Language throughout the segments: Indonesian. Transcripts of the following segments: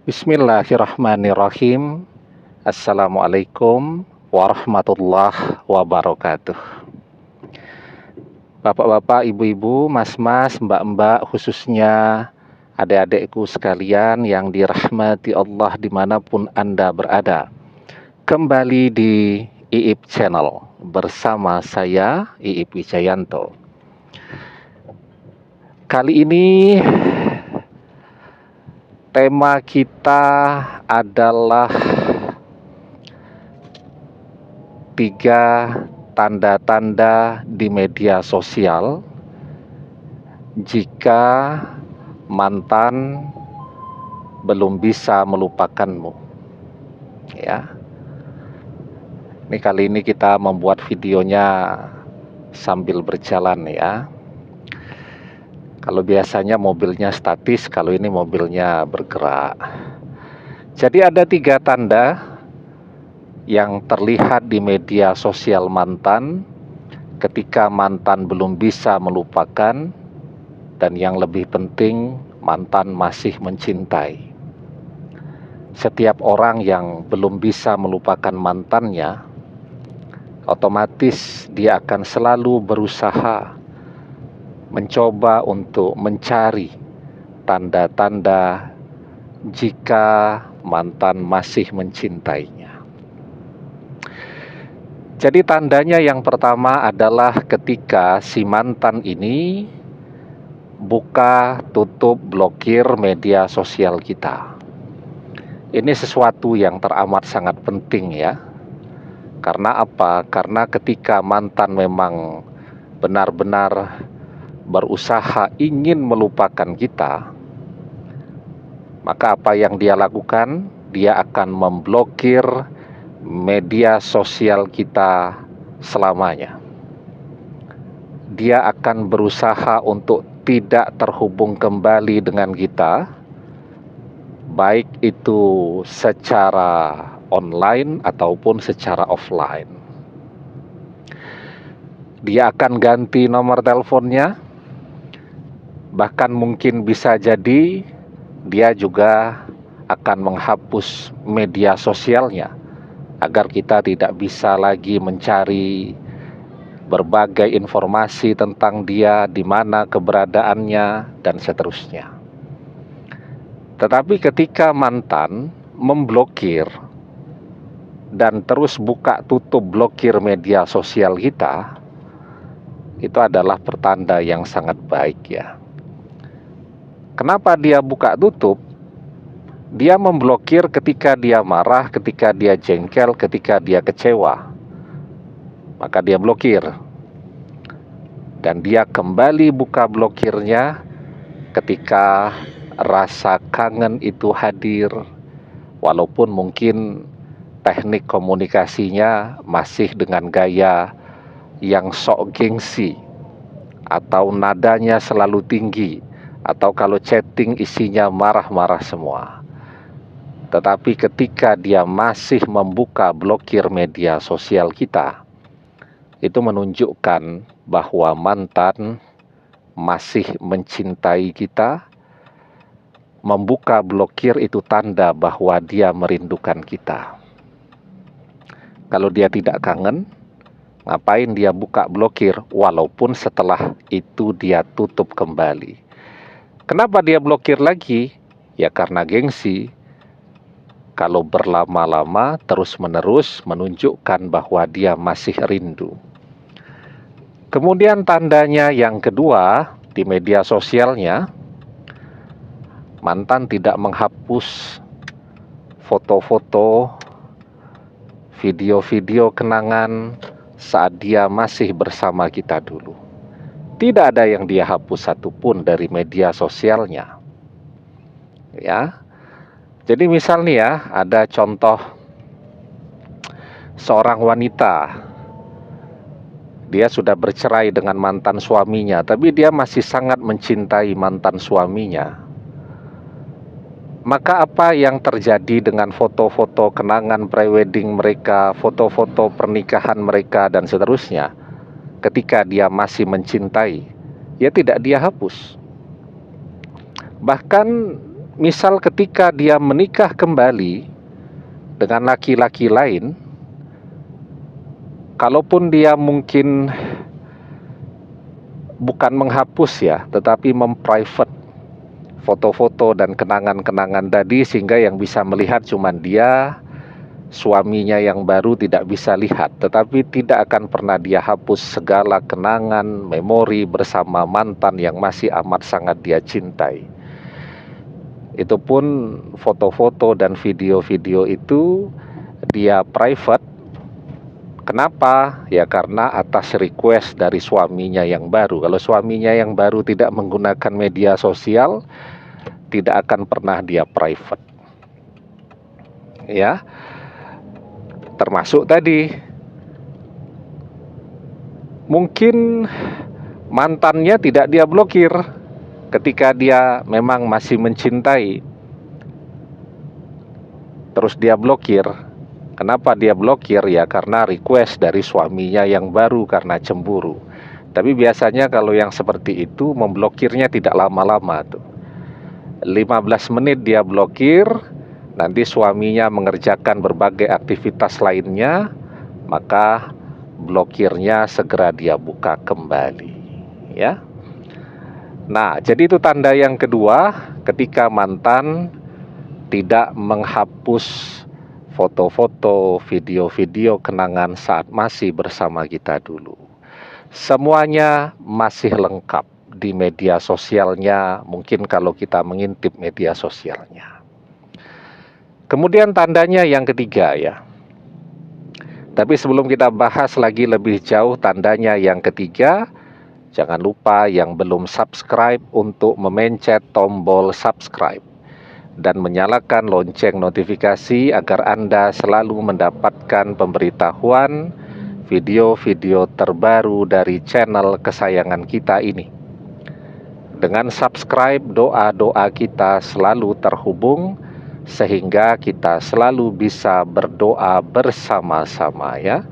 Bismillahirrahmanirrahim. Assalamualaikum warahmatullahi wabarakatuh. Bapak-bapak, ibu-ibu, mas-mas, mbak-mbak, khususnya adik-adikku sekalian yang dirahmati Allah dimanapun Anda berada. Kembali di IIP Channel bersama saya, IIP Wijayanto. Kali ini tema kita adalah 3 tanda-tanda di media sosial jika mantan belum bisa melupakanmu. Ya. Ini kali ini kita membuat videonya sambil berjalan ya. Kalau biasanya mobilnya statis, kalau ini mobilnya bergerak. Jadi ada 3 tanda yang terlihat di media sosial mantan ketika mantan belum bisa melupakan, dan yang lebih penting mantan masih mencintai. Setiap orang yang belum bisa melupakan mantannya, otomatis dia akan selalu berusaha mencoba untuk mencari tanda-tanda jika mantan masih mencintainya. Jadi tandanya yang pertama adalah ketika si mantan ini buka, tutup, blokir media sosial kita. Ini sesuatu yang teramat sangat penting ya. Karena apa? Karena ketika mantan memang benar-benar berusaha ingin melupakan kita, maka apa yang dia lakukan? Dia akan memblokir media sosial kita selamanya. Dia akan berusaha untuk tidak terhubung kembali dengan kita, baik itu secara online ataupun secara offline. Dia akan ganti nomor teleponnya. Bahkan mungkin bisa jadi dia juga akan menghapus media sosialnya agar kita tidak bisa lagi mencari berbagai informasi tentang dia, di mana keberadaannya, dan seterusnya. Tetapi ketika mantan memblokir dan terus buka tutup blokir media sosial kita, itu adalah pertanda yang sangat baik ya. Kenapa dia buka tutup? Dia memblokir ketika dia marah, ketika dia jengkel, ketika dia kecewa. Maka dia blokir. Dan dia kembali buka blokirnya ketika rasa kangen itu hadir. Walaupun mungkin teknik komunikasinya masih dengan gaya yang sok gengsi, atau nadanya selalu tinggi, atau kalau chatting isinya marah-marah semua. Tetapi ketika dia masih membuka blokir media sosial kita, itu menunjukkan bahwa mantan masih mencintai kita. Membuka blokir itu tanda bahwa dia merindukan kita. Kalau dia tidak kangen, ngapain dia buka blokir walaupun setelah itu dia tutup kembali? Kenapa dia blokir lagi? Ya karena gengsi. Kalau berlama-lama terus-menerus menunjukkan bahwa dia masih rindu. Kemudian tandanya yang kedua di media sosialnya, mantan tidak menghapus foto-foto, video-video kenangan saat dia masih bersama kita dulu. Tidak ada yang dia hapus satupun dari media sosialnya. Ya. Jadi misal nih ya, ada contoh seorang wanita. Dia sudah bercerai dengan mantan suaminya, tapi dia masih sangat mencintai mantan suaminya. Maka apa yang terjadi dengan foto-foto kenangan prewedding mereka, foto-foto pernikahan mereka, dan seterusnya? Ketika dia masih mencintai, ya tidak dia hapus. Bahkan misal ketika dia menikah kembali dengan laki-laki lain, kalaupun dia mungkin bukan menghapus ya, tetapi memprivate foto-foto dan kenangan-kenangan tadi, sehingga yang bisa melihat cuma dia, suaminya yang baru tidak bisa lihat, tetapi tidak akan pernah dia hapus segala kenangan, memori bersama mantan yang masih amat sangat dia cintai. Itu pun foto-foto dan video-video itu dia private. Kenapa? Ya karena atas request dari suaminya yang baru. Kalau suaminya yang baru tidak menggunakan media sosial, tidak akan pernah dia private. Ya. Termasuk tadi, mungkin mantannya tidak dia blokir ketika dia memang masih mencintai. Terus dia blokir. Kenapa dia blokir? Ya karena request dari suaminya yang baru karena cemburu. Tapi biasanya kalau yang seperti itu memblokirnya tidak lama-lama tuh. 15 menit dia blokir, nanti suaminya mengerjakan berbagai aktivitas lainnya, maka blokirnya segera dia buka kembali, ya. Nah, jadi itu tanda yang kedua ketika mantan tidak menghapus foto-foto, video-video kenangan saat masih bersama kita dulu. Semuanya masih lengkap di media sosialnya, mungkin kalau kita mengintip media sosialnya. Kemudian tandanya yang ketiga ya. Tapi sebelum kita bahas lagi lebih jauh tandanya yang ketiga, jangan lupa yang belum subscribe untuk memencet tombol subscribe dan menyalakan lonceng notifikasi agar Anda selalu mendapatkan pemberitahuan video-video terbaru dari channel kesayangan kita ini. Dengan subscribe, doa-doa kita selalu terhubung sehingga kita selalu bisa berdoa bersama-sama ya.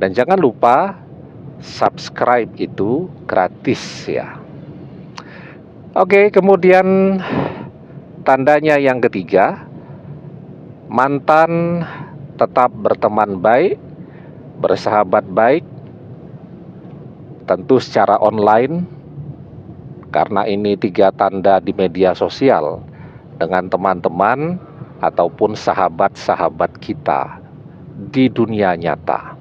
Dan jangan lupa subscribe itu gratis ya. Oke, kemudian tandanya yang ketiga, mantan tetap berteman baik, bersahabat baik, tentu secara online, karena ini 3 tanda di media sosial, dengan teman-teman ataupun sahabat-sahabat kita di dunia nyata.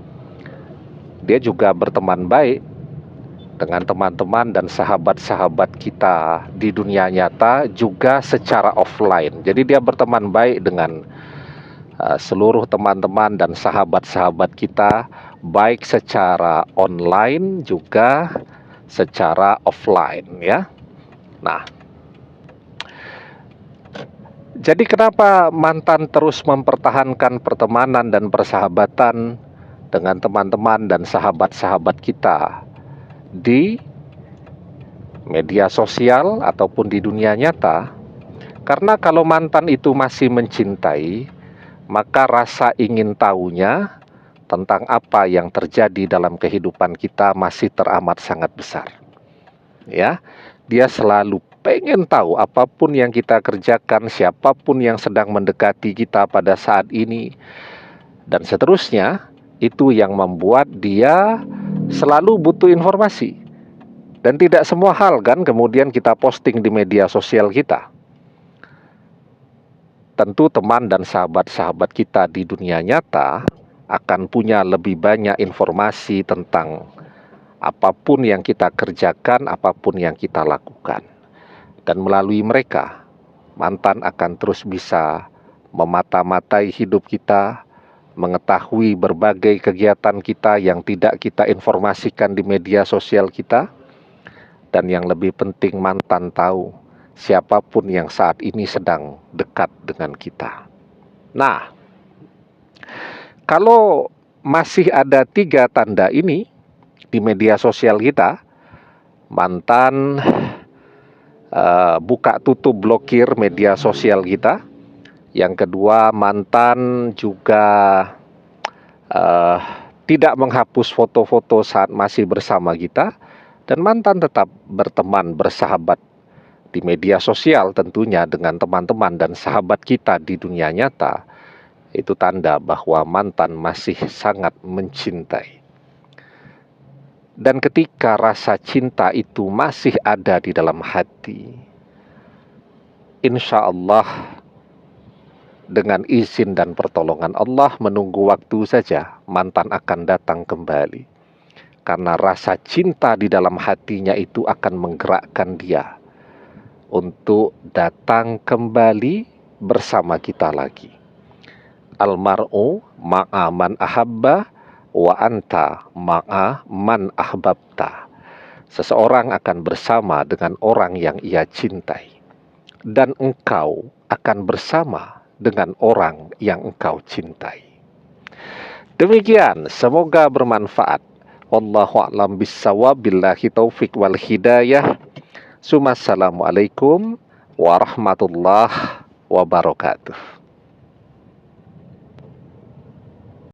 Dia juga berteman baik dengan teman-teman dan sahabat-sahabat kita di dunia nyata juga secara offline. Jadi dia berteman baik dengan seluruh teman-teman dan sahabat-sahabat kita, baik secara online juga secara offline ya. Nah, jadi kenapa mantan terus mempertahankan pertemanan dan persahabatan dengan teman-teman dan sahabat-sahabat kita di media sosial ataupun di dunia nyata? Karena kalau mantan itu masih mencintai, maka rasa ingin tahunya tentang apa yang terjadi dalam kehidupan kita masih teramat sangat besar. Ya, dia selalu pengen tahu apapun yang kita kerjakan, siapapun yang sedang mendekati kita pada saat ini, dan seterusnya. Itu yang membuat dia selalu butuh informasi. Dan tidak semua hal kan kemudian kita posting di media sosial kita. Tentu teman dan sahabat-sahabat kita di dunia nyata akan punya lebih banyak informasi tentang apapun yang kita kerjakan, apapun yang kita lakukan. Dan melalui mereka, mantan akan terus bisa memata-matai hidup kita, mengetahui berbagai kegiatan kita yang tidak kita informasikan di media sosial kita. Dan yang lebih penting, mantan tahu siapapun yang saat ini sedang dekat dengan kita. Nah, kalau masih ada 3 tanda ini di media sosial kita, mantan buka tutup blokir media sosial kita. Yang kedua, mantan juga tidak menghapus foto-foto saat masih bersama kita. Dan mantan tetap berteman, bersahabat di media sosial tentunya dengan teman-teman dan sahabat kita di dunia nyata, itu tanda bahwa mantan masih sangat mencintai. Dan ketika rasa cinta itu masih ada di dalam hati, insya Allah dengan izin dan pertolongan Allah, menunggu waktu saja mantan akan datang kembali. Karena rasa cinta di dalam hatinya itu akan menggerakkan dia untuk datang kembali bersama kita lagi. Almar'u ma'a man ahabba wa anta ma'a man ahbabta. Seseorang akan bersama dengan orang yang ia cintai, dan engkau akan bersama dengan orang yang engkau cintai. Demikian, semoga bermanfaat. Wallahu a'lam bissawab, billahi taufik wal hidayah. Assalamualaikum warahmatullahi wabarakatuh.